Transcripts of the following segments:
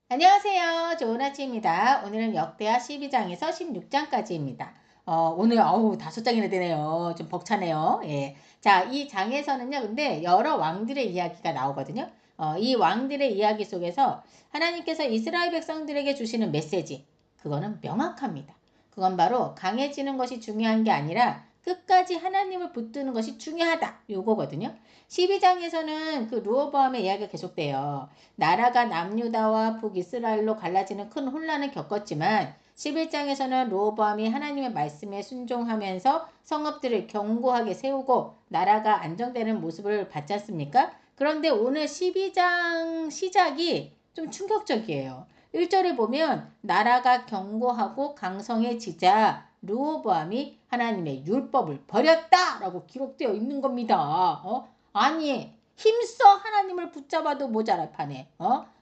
안녕하세요. 좋은 아침입니다. 오늘은 역대하 12장에서 16장까지입니다. 오늘, 5장이나 되네요. 좀 벅차네요. 예. 자, 이 장에서는요, 근데 여러 왕들의 이야기가 나오거든요. 이 왕들의 이야기 속에서 하나님께서 이스라엘 백성들에게 주시는 메시지, 그거는 명확합니다. 그건 바로 강해지는 것이 중요한 게 아니라 끝까지 하나님을 붙드는 것이 중요하다. 요거거든요. 12장에서는 그 르호보암의 이야기가 계속돼요. 나라가 남유다와 북이스라엘로 갈라지는 큰 혼란을 겪었지만 11장에서는 르호보암이 하나님의 말씀에 순종하면서 성읍들을 견고하게 세우고 나라가 안정되는 모습을 봤지 않습니까? 그런데 오늘 12장 시작이 좀 충격적이에요. 1절에 보면 나라가 견고하고 강성해지자 르호보암이 하나님의 율법을 버렸다라고 기록되어 있는 겁니다. 아니 힘써 하나님을 붙잡아도 모자랄 판에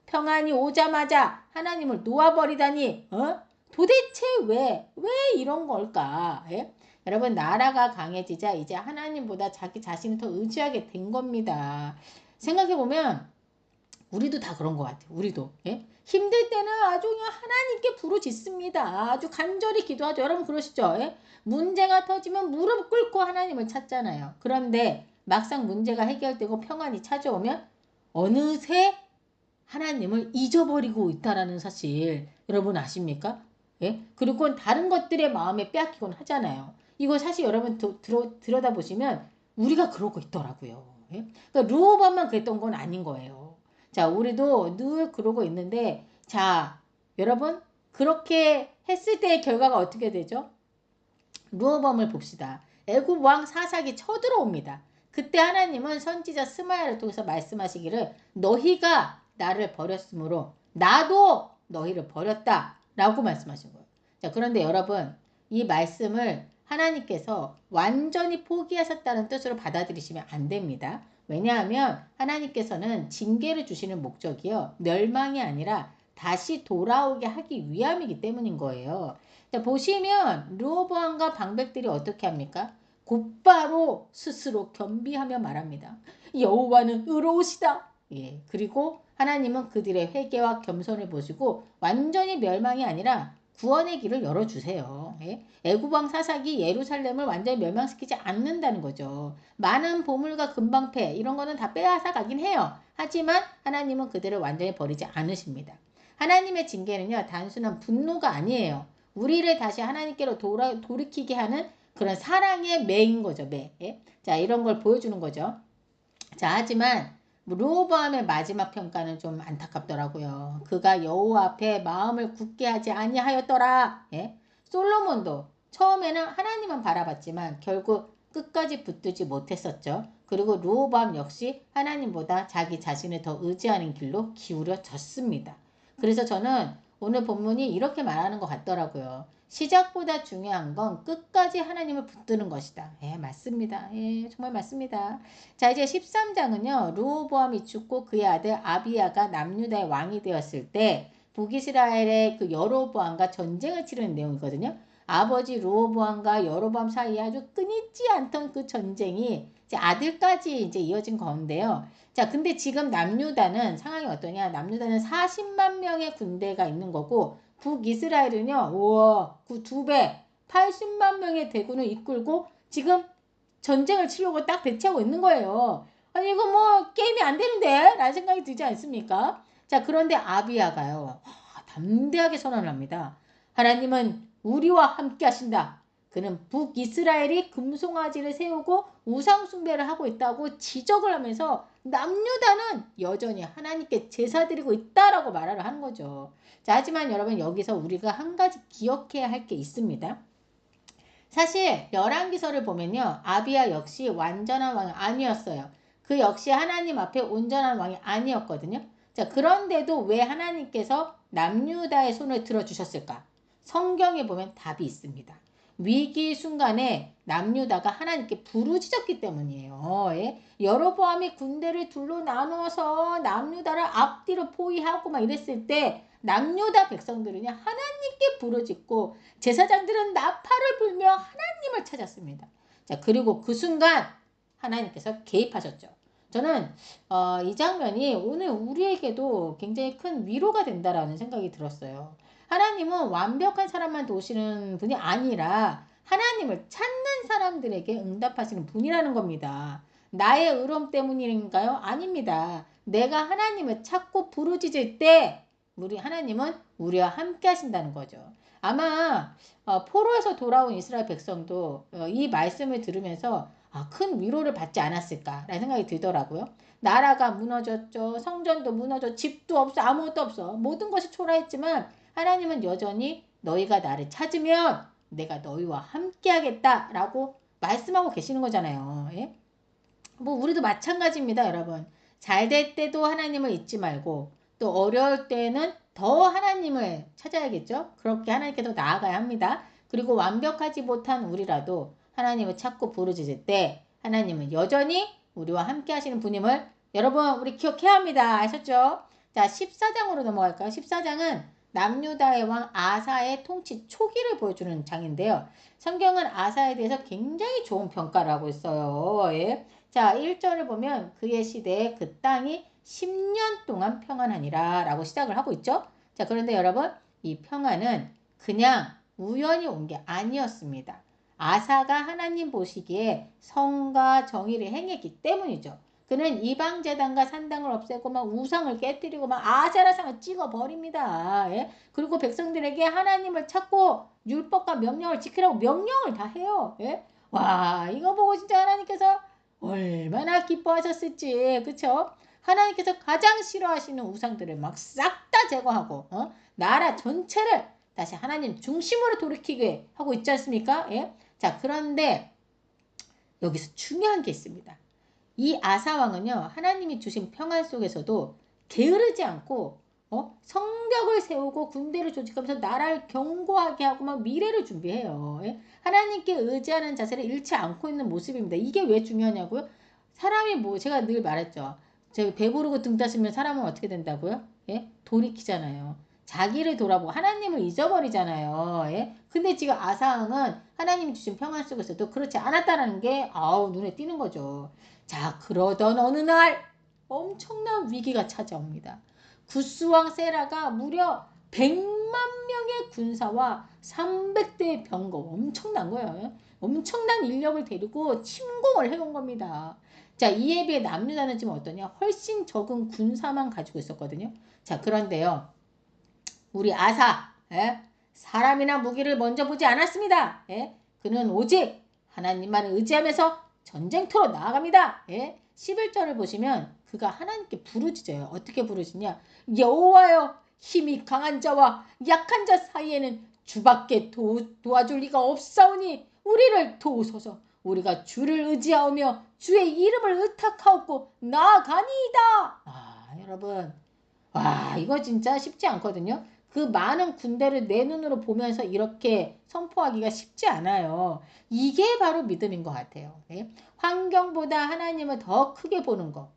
평안이 오자마자 하나님을 놓아버리다니 도대체 왜 이런 걸까? 예? 여러분 나라가 강해지자 이제 하나님보다 자기 자신을 더 의지하게 된 겁니다. 생각해보면 우리도 다 그런 것 같아요. 우리도 예? 힘들 때는 아주 그냥 하나님께 부르짖습니다. 아주 간절히 기도하죠. 여러분 그러시죠? 예? 문제가 터지면 무릎 꿇고 하나님을 찾잖아요. 그런데 막상 문제가 해결되고 평안이 찾아오면 어느새 하나님을 잊어버리고 있다라는 사실 여러분 아십니까? 예? 그리고 다른 것들의 마음에 빼앗기곤 하잖아요. 이거 사실 여러분 들여다보시면 우리가 그러고 있더라고요. 예? 그러니까 르호보암만 그랬던 건 아닌 거예요. 자, 우리도 늘 그러고 있는데 자, 여러분 그렇게 했을 때의 결과가 어떻게 되죠? 르호보암을 봅시다. 애굽 왕 사삭이 쳐들어옵니다. 그때 하나님은 선지자 스마야를 통해서 말씀하시기를 너희가 나를 버렸으므로 나도 너희를 버렸다 라고 말씀하신 거예요. 자, 그런데 여러분 이 말씀을 하나님께서 완전히 포기하셨다는 뜻으로 받아들이시면 안 됩니다. 왜냐하면 하나님께서는 징계를 주시는 목적이요. 멸망이 아니라 다시 돌아오게 하기 위함이기 때문인 거예요. 자, 보시면 르호보암과 방백들이 어떻게 합니까? 곧바로 스스로 겸비하며 말합니다. 여호와는 의로우시다. 예, 그리고 하나님은 그들의 회개와 겸손을 보시고 완전히 멸망이 아니라 구원의 길을 열어주세요. 예? 애굽 왕 사삭이 예루살렘을 완전히 멸망시키지 않는다는 거죠. 많은 보물과 금방패 이런 거는 다 빼앗아 가긴 해요. 하지만 하나님은 그들을 완전히 버리지 않으십니다. 하나님의 징계는요 단순한 분노가 아니에요. 우리를 다시 하나님께로 돌이키게 하는 그런 사랑의 매인 거죠. 매. 예? 자, 이런 걸 보여주는 거죠. 자, 하지만 르호보암의 마지막 평가는 좀 안타깝더라고요. 그가 여호와 앞에 마음을 굳게 하지 아니하였더라. 예? 솔로몬도 처음에는 하나님만 바라봤지만 결국 끝까지 붙들지 못했었죠. 그리고 르호보암 역시 하나님보다 자기 자신을 더 의지하는 길로 기울여졌습니다. 그래서 저는 오늘 본문이 이렇게 말하는 것 같더라고요. 시작보다 중요한 건 끝까지 하나님을 붙드는 것이다. 예, 맞습니다. 예, 정말 맞습니다. 자, 이제 13장은요. 르호보암이 죽고 그의 아들 아비야가 남유다의 왕이 되었을 때 북이스라엘의 그 여로보암과 전쟁을 치르는 내용이거든요. 아버지 르호보암과 여로보암 사이에 아주 끊이지 않던 그 전쟁이 이제 아들까지 이제 이어진 가운데요. 자, 근데 지금 남유다는 상황이 어떠냐? 남유다는 40만 명의 군대가 있는 거고 북이스라엘은요. 우와, 그 2배, 80만 명의 대군을 이끌고 지금 전쟁을 치려고 딱 대치하고 있는 거예요. 아니 이거 뭐 게임이 안 되는데? 라는 생각이 들지 않습니까? 자, 그런데 아비야가요. 담대하게 선언을 합니다. 하나님은 우리와 함께 하신다. 그는 북이스라엘이 금송아지를 세우고 우상숭배를 하고 있다고 지적을 하면서 남유다는 여전히 하나님께 제사드리고 있다라고 말을 하는 거죠. 자, 하지만 여러분 여기서 우리가 한 가지 기억해야 할 게 있습니다. 사실 열왕기서를 보면요. 아비야 역시 완전한 왕이 아니었어요. 그 역시 하나님 앞에 온전한 왕이 아니었거든요. 자, 그런데도 왜 하나님께서 남유다의 손을 들어주셨을까? 성경에 보면 답이 있습니다. 위기 순간에 남유다가 하나님께 부르짖었기 때문이에요. 예? 여로보암이 군대를 둘로 나누어서 남유다를 앞뒤로 포위하고 막 이랬을 때 남유다 백성들은요 하나님께 부르짖고 제사장들은 나팔을 불며 하나님을 찾았습니다. 자, 그리고 그 순간 하나님께서 개입하셨죠. 저는 이 장면이 오늘 우리에게도 굉장히 큰 위로가 된다라는 생각이 들었어요. 하나님은 완벽한 사람만 도우시는 분이 아니라 하나님을 찾는 사람들에게 응답하시는 분이라는 겁니다. 나의 의로움 때문인가요? 아닙니다. 내가 하나님을 찾고 부르짖을 때 우리 하나님은 우리와 함께 하신다는 거죠. 아마 포로에서 돌아온 이스라엘 백성도 이 말씀을 들으면서 큰 위로를 받지 않았을까라는 생각이 들더라고요. 나라가 무너졌죠. 성전도 무너져 집도 없어. 아무것도 없어. 모든 것이 초라했지만 하나님은 여전히 너희가 나를 찾으면 내가 너희와 함께 하겠다라고 말씀하고 계시는 거잖아요. 예? 뭐 우리도 마찬가지입니다, 여러분. 잘 될 때도 하나님을 잊지 말고 또 어려울 때는 더 하나님을 찾아야겠죠. 그렇게 하나님께 더 나아가야 합니다. 그리고 완벽하지 못한 우리라도 하나님을 찾고 부르짖을 때 하나님은 여전히 우리와 함께 하시는 분임을 여러분 우리 기억해야 합니다. 아셨죠? 자, 14장으로 넘어갈까요? 14장은 남유다의 왕 아사의 통치 초기를 보여주는 장인데요. 성경은 아사에 대해서 굉장히 좋은 평가를 하고 있어요. 예. 자, 1절을 보면 그의 시대에 그 땅이 10년 동안 평안하니라 라고 시작을 하고 있죠. 자, 그런데 여러분 이 평안은 그냥 우연히 온 게 아니었습니다. 아사가 하나님 보시기에 성과 정의를 행했기 때문이죠. 그는 이방 제단과 산당을 없애고 막 우상을 깨뜨리고 막 아세라상을 찍어버립니다. 예? 그리고 백성들에게 하나님을 찾고 율법과 명령을 지키라고 명령을 다 해요. 예? 와, 이거 보고 진짜 하나님께서 얼마나 기뻐하셨을지, 그쵸? 하나님께서 가장 싫어하시는 우상들을 막 싹 다 제거하고 나라 전체를 다시 하나님 중심으로 돌이키게 하고 있지 않습니까? 예? 자, 그런데 여기서 중요한 게 있습니다. 이 아사왕은요, 하나님이 주신 평안 속에서도 게으르지 않고 성벽을 세우고 군대를 조직하면서 나라를 견고하게 하고 막 미래를 준비해요. 예? 하나님께 의지하는 자세를 잃지 않고 있는 모습입니다. 이게 왜 중요하냐고요? 사람이 뭐 제가 늘 말했죠. 제가 배부르고 등 따시면 사람은 어떻게 된다고요? 예? 돌이키잖아요. 자기를 돌아보고 하나님을 잊어버리잖아요. 예? 근데 지금 아사왕은 하나님이 주신 평안 속에서도 그렇지 않았다는 게 눈에 띄는 거죠. 자, 그러던 어느 날 엄청난 위기가 찾아옵니다. 구스왕 세라가 무려 100만 명의 군사와 300대의 병거, 엄청난 거예요. 엄청난 인력을 데리고 침공을 해온 겁니다. 자, 이에 비해 남유다는 지금 어떠냐? 훨씬 적은 군사만 가지고 있었거든요. 자, 그런데요. 우리 아사, 사람이나 무기를 먼저 보지 않았습니다. 그는 오직 하나님만을 의지하면서 전쟁터로 나아갑니다. 11절을 보시면 그가 하나님께 부르짖어요. 어떻게 부르짖냐? 여호와여, 힘이 강한 자와 약한 자 사이에는 주밖에 도와줄 리가 없사오니 우리를 도우소서. 우리가 주를 의지하오며 주의 이름을 의탁하옵고 나아가니이다. 여러분, 와, 이거 진짜 쉽지 않거든요. 그 많은 군대를 내 눈으로 보면서 이렇게 선포하기가 쉽지 않아요. 이게 바로 믿음인 것 같아요. 환경보다 하나님을 더 크게 보는 거.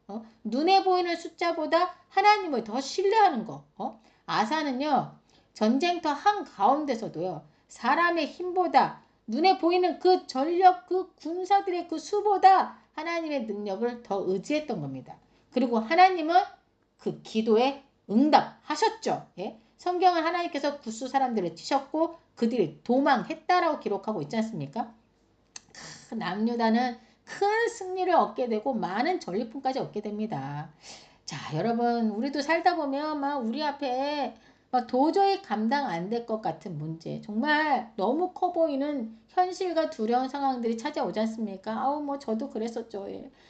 눈에 보이는 숫자보다 하나님을 더 신뢰하는 거. 아사는요. 전쟁터 한가운데서도요. 사람의 힘보다 눈에 보이는 그 전력, 그 군사들의 그 수보다 하나님의 능력을 더 의지했던 겁니다. 그리고 하나님은 그 기도에 응답하셨죠. 성경은 하나님께서 구스 사람들을 치셨고 그들이 도망했다라고 기록하고 있지 않습니까? 남유다는 큰 승리를 얻게 되고 많은 전리품까지 얻게 됩니다. 자, 여러분, 우리도 살다 보면 막 우리 앞에 막 도저히 감당 안 될 것 같은 문제, 정말 너무 커 보이는 현실과 두려운 상황들이 찾아오지 않습니까? 뭐 저도 그랬었죠.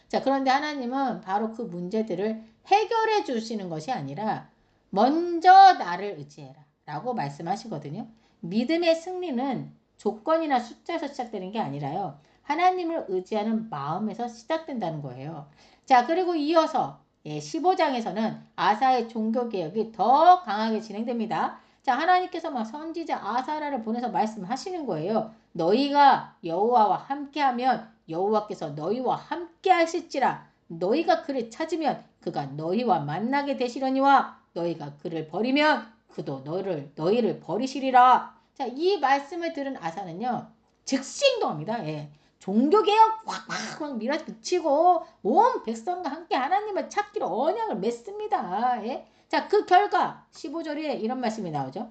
자, 그런데 하나님은 바로 그 문제들을 해결해 주시는 것이 아니라 먼저 나를 의지해라 라고 말씀하시거든요. 믿음의 승리는 조건이나 숫자에서 시작되는 게 아니라요. 하나님을 의지하는 마음에서 시작된다는 거예요. 자, 그리고 이어서 15장에서는 아사의 종교개혁이 더 강하게 진행됩니다. 자, 하나님께서 막 선지자 아사라를 보내서 말씀하시는 거예요. 너희가 여호와와 함께하면 여호와께서 너희와 함께 하실지라. 너희가 그를 찾으면 그가 너희와 만나게 되시려니와 너희가 그를 버리면 그도 너희를 버리시리라. 자, 이 말씀을 들은 아사는요. 즉시 행동합니다. 종교개혁 막 밀어붙이고 온 백성과 함께 하나님을 찾기로 언약을 맺습니다. 예? 자, 그 결과 15절에 이런 말씀이 나오죠.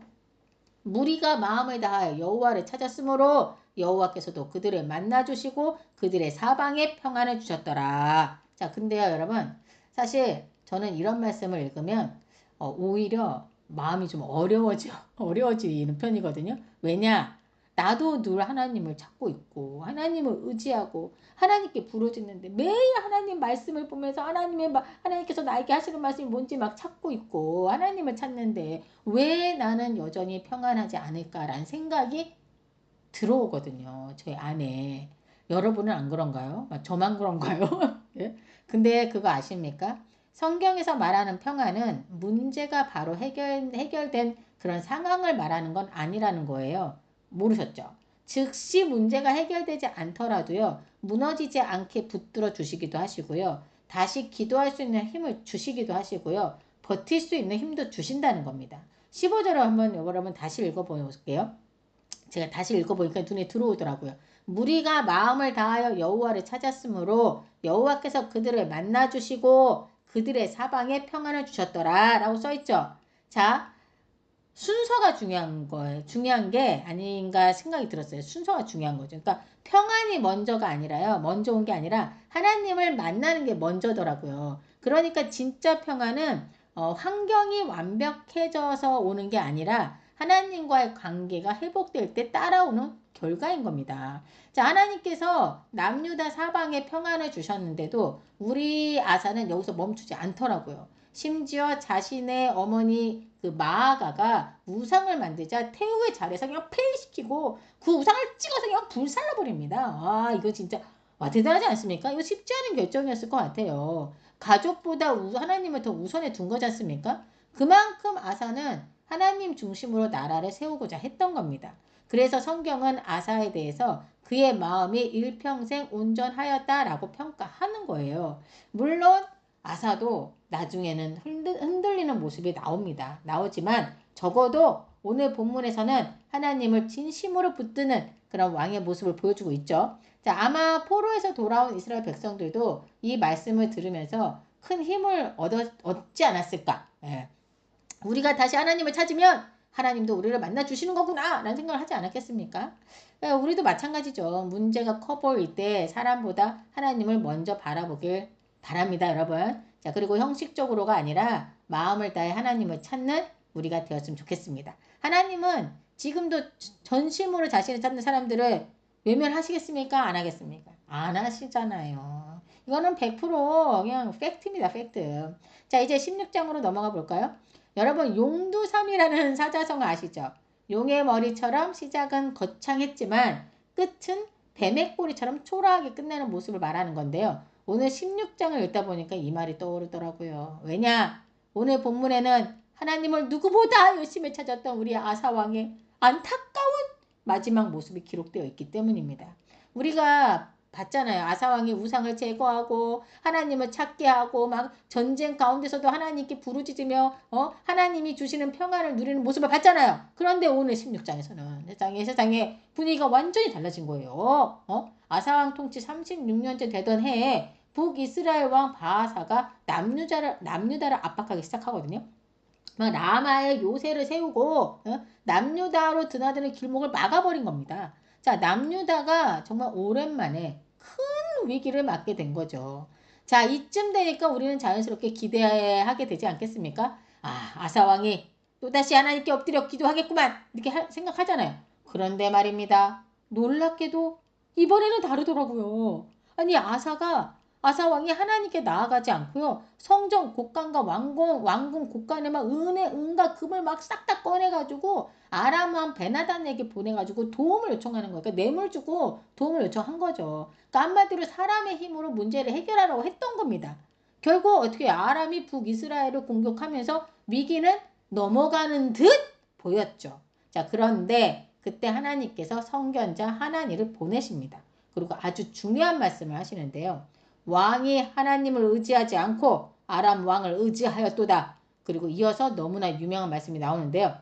무리가 마음을 다하여 여호와를 찾았으므로 여호와께서도 그들을 만나주시고 그들의 사방에 평안을 주셨더라. 자, 근데요 여러분, 사실 저는 이런 말씀을 읽으면 오히려 마음이 좀 어려워지는 편이거든요. 왜냐? 나도 늘 하나님을 찾고 있고 하나님을 의지하고 하나님께 부르짖는데 매일 하나님 말씀을 보면서 하나님께서 나에게 하시는 말씀이 뭔지 막 찾고 있고 하나님을 찾는데 왜 나는 여전히 평안하지 않을까라는 생각이 들어오거든요. 제 안에. 여러분은 안 그런가요? 저만 그런가요? 예? 근데 그거 아십니까? 성경에서 말하는 평안은 문제가 바로 해결된 그런 상황을 말하는 건 아니라는 거예요. 모르셨죠? 즉시 문제가 해결되지 않더라도요. 무너지지 않게 붙들어 주시기도 하시고요. 다시 기도할 수 있는 힘을 주시기도 하시고요. 버틸 수 있는 힘도 주신다는 겁니다. 15절을 한번 여러분 다시 읽어볼게요. 제가 다시 읽어보니까 눈에 들어오더라고요. 무리가 마음을 다하여 여호와를 찾았으므로 여호와께서 그들을 만나주시고 그들의 사방에 평안을 주셨더라 라고 써있죠. 자, 순서가 중요한 거예요. 중요한 게 아닌가 생각이 들었어요. 순서가 중요한 거죠. 그러니까 평안이 먼저가 아니라요. 먼저 온 게 아니라 하나님을 만나는 게 먼저더라고요. 그러니까 진짜 평안은 환경이 완벽해져서 오는 게 아니라 하나님과의 관계가 회복될 때 따라오는 결과인 겁니다. 자, 하나님께서 남유다 사방에 평안을 주셨는데도 우리 아사는 여기서 멈추지 않더라고요. 심지어 자신의 어머니 그 마아가가 우상을 만들자 태우의 자리에서 그냥 폐위시키고 그 우상을 찍어서 그냥 불살라버립니다. 아, 이거 진짜 대단하지 않습니까? 이거 쉽지 않은 결정이었을 것 같아요. 가족보다 하나님을 더 우선에 둔 거지 않습니까? 그만큼 아사는 하나님 중심으로 나라를 세우고자 했던 겁니다. 그래서 성경은 아사에 대해서 그의 마음이 일평생 온전하였다라고 평가하는 거예요. 물론 아사도 나중에는 흔들리는 모습이 나오지만 적어도 오늘 본문에서는 하나님을 진심으로 붙드는 그런 왕의 모습을 보여주고 있죠. 자, 아마 포로에서 돌아온 이스라엘 백성들도 이 말씀을 들으면서 큰 힘을 얻지 않았을까. 예. 우리가 다시 하나님을 찾으면 하나님도 우리를 만나 주시는 거구나 라는 생각을 하지 않았겠습니까? 우리도 마찬가지죠. 문제가 커 보일 때 사람보다 하나님을 먼저 바라보길 바랍니다, 여러분. 자, 그리고 형식적으로가 아니라 마음을 다해 하나님을 찾는 우리가 되었으면 좋겠습니다. 하나님은 지금도 전심으로 자신을 찾는 사람들을 외면하시겠습니까? 안 하겠습니까? 안 하시잖아요. 이거는 100% 그냥 팩트입니다, 팩트. 자, 이제 16장으로 넘어가 볼까요? 여러분, 용두삼이라는 사자성 아시죠? 용의 머리처럼 시작은 거창했지만 끝은 뱀의 꼬리처럼 초라하게 끝내는 모습을 말하는 건데요. 오늘 16장을 읽다 보니까 이 말이 떠오르더라고요. 왜냐? 오늘 본문에는 하나님을 누구보다 열심히 찾았던 우리 아사왕의 안타까운 마지막 모습이 기록되어 있기 때문입니다. 우리가 봤잖아요. 아사왕이 우상을 제거하고 하나님을 찾게 하고 막 전쟁 가운데서도 하나님께 부르짖으며 하나님이 주시는 평안을 누리는 모습을 봤잖아요. 그런데 오늘 16장에서는 세상에 분위기가 완전히 달라진 거예요. 아사왕 통치 36년째 되던 해에 북이스라엘 왕 바하사가 남유다를 압박하기 시작하거든요. 라마의 요새를 세우고 남유다로 드나드는 길목을 막아버린 겁니다. 자, 남유다가 정말 오랜만에 큰 위기를 맞게 된 거죠. 자, 이쯤 되니까 우리는 자연스럽게 기대하게 되지 않겠습니까? 아사왕이 또다시 하나님께 엎드려 기도하겠구만 이렇게 생각하잖아요. 그런데 말입니다. 놀랍게도 이번에는 다르더라고요. 아니 아사왕이 하나님께 나아가지 않고요. 성전 곡간과 왕궁 곡간에 막 은과 금을 막 싹 다 꺼내가지고 아람 왕 베나단에게 보내가지고 도움을 요청하는 거예요. 그러니까 뇌물 주고 도움을 요청한 거죠. 그러니까 한마디로 사람의 힘으로 문제를 해결하라고 했던 겁니다. 결국 어떻게 아람이 북이스라엘을 공격하면서 위기는 넘어가는 듯 보였죠. 자, 그런데 그때 하나님께서 선견자 하나니를 보내십니다. 그리고 아주 중요한 말씀을 하시는데요. 왕이 하나님을 의지하지 않고 아람 왕을 의지하였도다. 그리고 이어서 너무나 유명한 말씀이 나오는데요.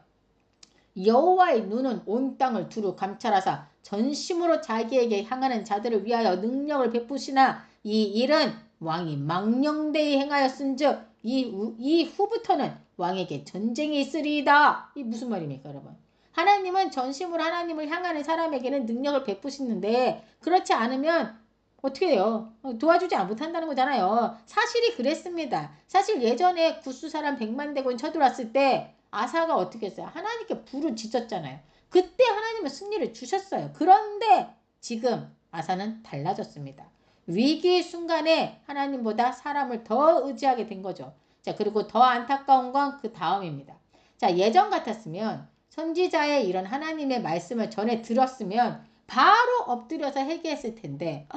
여호와의 눈은 온 땅을 두루 감찰하사 전심으로 자기에게 향하는 자들을 위하여 능력을 베푸시나 이 일은 왕이 망령되이 행하였은즉 이 후부터는 왕에게 전쟁이 있으리이다. 이 무슨 말입니까, 여러분? 하나님은 전심으로 하나님을 향하는 사람에게는 능력을 베푸시는데 그렇지 않으면 어떻게 해요? 도와주지 못한다는 거잖아요. 사실이 그랬습니다. 사실 예전에 구스 사람 100만 대군 쳐들어왔을 때 아사가 어떻게 했어요? 하나님께 불을 지졌잖아요. 그때 하나님은 승리를 주셨어요. 그런데 지금 아사는 달라졌습니다. 위기 순간에 하나님보다 사람을 더 의지하게 된 거죠. 자, 그리고 더 안타까운 건 그 다음입니다. 자, 예전 같았으면 선지자의 이런 하나님의 말씀을 전해 들었으면 바로 엎드려서 회개했을 텐데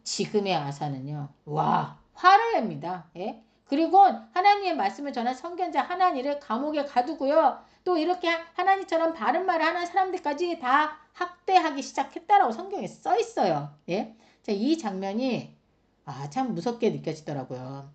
지금의 아사는요. 와, 화를 냅니다. 예? 그리고 하나님의 말씀을 전한 선견자 하나니를 감옥에 가두고요. 또 이렇게 하나님처럼 바른 말을 하는 사람들까지 다 학대하기 시작했다라고 성경에 써 있어요. 예? 자, 이 장면이 참 무섭게 느껴지더라고요.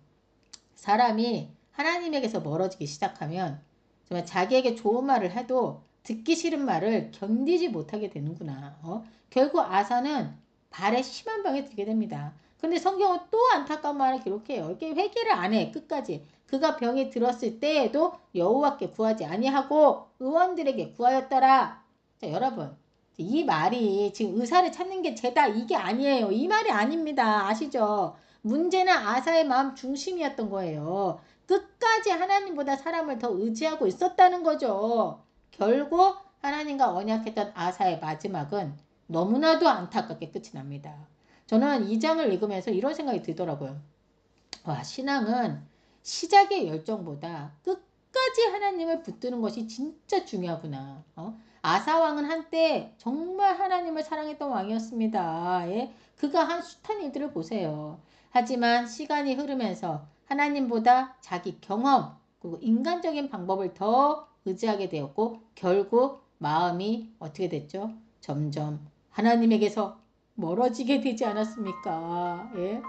사람이 하나님에게서 멀어지기 시작하면 정말 자기에게 좋은 말을 해도 듣기 싫은 말을 견디지 못하게 되는구나. 결국 아사는 발에 심한 병에 들게 됩니다. 근데 성경은 또 안타까운 말을 기록해요. 이게 회개를 안 해. 끝까지. 그가 병에 들었을 때에도 여호와께 구하지 아니하고 의원들에게 구하였더라. 자, 여러분. 이 말이 지금 의사를 찾는 게 죄다 이게 아니에요. 이 말이 아닙니다. 아시죠? 문제는 아사의 마음 중심이었던 거예요. 끝까지 하나님보다 사람을 더 의지하고 있었다는 거죠. 결국 하나님과 언약했던 아사의 마지막은 너무나도 안타깝게 끝이 납니다. 저는 이 장을 읽으면서 이런 생각이 들더라고요. 와, 신앙은 시작의 열정보다 끝까지 하나님을 붙드는 것이 진짜 중요하구나. 아사 왕은 한때 정말 하나님을 사랑했던 왕이었습니다. 예? 그가 한 숱한 일들을 보세요. 하지만 시간이 흐르면서 하나님보다 자기 경험 그리고 인간적인 방법을 더 의지하게 되었고 결국 마음이 어떻게 됐죠? 점점 하나님에게서 멀어지게 되지 않았습니까? 예?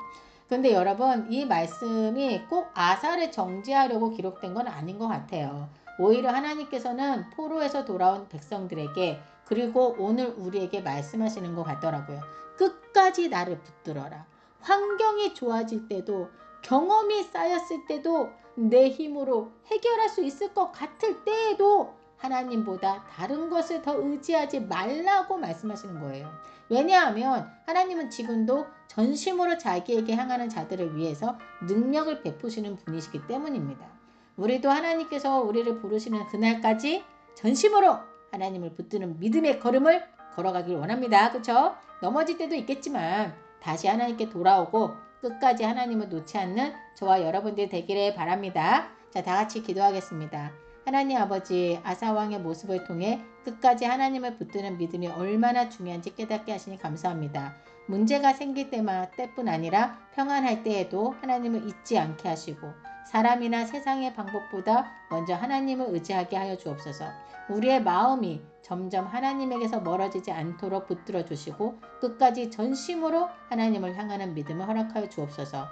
근데 여러분 이 말씀이 꼭 아사를 정죄하려고 기록된 건 아닌 것 같아요. 오히려 하나님께서는 포로에서 돌아온 백성들에게 그리고 오늘 우리에게 말씀하시는 것 같더라고요. 끝까지 나를 붙들어라. 환경이 좋아질 때도 경험이 쌓였을 때도 내 힘으로 해결할 수 있을 것 같을 때에도 하나님보다 다른 것을 더 의지하지 말라고 말씀하시는 거예요. 왜냐하면 하나님은 지금도 전심으로 자기에게 향하는 자들을 위해서 능력을 베푸시는 분이시기 때문입니다. 우리도 하나님께서 우리를 부르시는 그날까지 전심으로 하나님을 붙드는 믿음의 걸음을 걸어가길 원합니다. 그렇죠? 넘어질 때도 있겠지만 다시 하나님께 돌아오고 끝까지 하나님을 놓지 않는 저와 여러분들 되기를 바랍니다. 자, 다 같이 기도하겠습니다. 하나님 아버지, 아사왕의 모습을 통해 끝까지 하나님을 붙드는 믿음이 얼마나 중요한지 깨닫게 하시니 감사합니다. 문제가 생길 때뿐 아니라 평안할 때에도 하나님을 잊지 않게 하시고 사람이나 세상의 방법보다 먼저 하나님을 의지하게 하여 주옵소서. 우리의 마음이 점점 하나님에게서 멀어지지 않도록 붙들어 주시고 끝까지 전심으로 하나님을 향하는 믿음을 허락하여 주옵소서.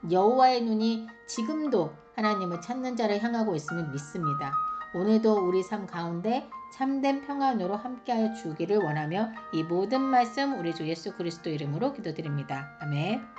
여호와의 눈이 지금도 하나님을 찾는 자를 향하고 있음을 믿습니다. 오늘도 우리 삶 가운데 참된 평안으로 함께하여 주기를 원하며 이 모든 말씀 우리 주 예수 그리스도 이름으로 기도드립니다. 아멘.